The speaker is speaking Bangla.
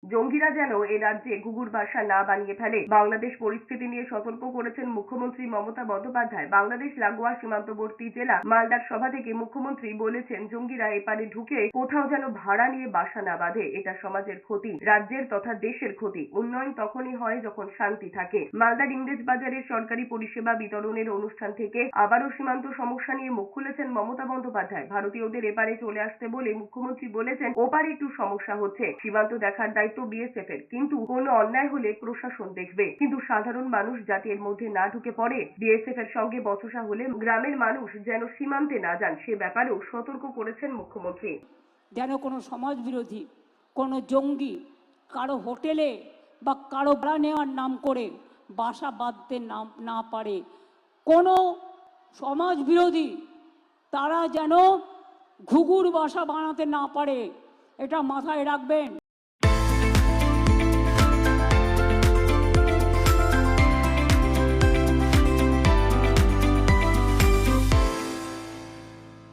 জঙ্গিরা যেন এ রাজ্যে ঘুঘুর বাসা না বানিয়ে ফেলে। বাংলাদেশ পরিস্থিতি নিয়ে সতর্ক করেছেন মুখ্যমন্ত্রী মমতা বন্দ্যোপাধ্যায়। বাংলাদেশ লাগোয়া সীমান্তবর্তী জেলা মালদার সভা থেকে মুখ্যমন্ত্রী বলেছেন, জঙ্গিরা এপারে ঢুকে কোথাও যেন ভাড়া নিয়ে বাসা না বাঁধে। এটা সমাজের ক্ষতি, রাজ্যের তথা দেশের ক্ষতি। উন্নয়ন তখনই হয় যখন শান্তি থাকে। মালদার ইংরেজ বাজারের সরকারি পরিষেবা বিতরণের অনুষ্ঠান থেকে আবারও সীমান্ত সমস্যা নিয়ে মুখ খুলেছেন মমতা বন্দ্যোপাধ্যায়। ভারতীয়দের এপারে চলে আসতে বলে মুখ্যমন্ত্রী বলেছেন, ওপারে একটু সমস্যা হচ্ছে, সীমান্ত দেখার দায়িত্ব বিএসএফ এর, কিন্তু কোনো অন্যায় হলে প্রশাসন দেখবে। কিন্তু সাধারণ মানুষ যাতে এর মধ্যে না ঢুকে পড়ে, বিএসএফ এর সঙ্গে বচসা হলে গ্রামের মানুষ যেন সীমান্তে না যান, সে ব্যাপারেও সতর্ক করেছেন মুখ্যমন্ত্রী। যেন কোনো সমাজ বিরোধী, কোনো জঙ্গি কারো হোটেলে বা কারো ভাড়া নেওয়ার নাম করে বাসা বাঁধতে না পারে। কোনো সমাজ বিরোধী তারা যেন ঘুঘুর বাসা বানাতে না পারে, এটা মাথায় রাখবেন।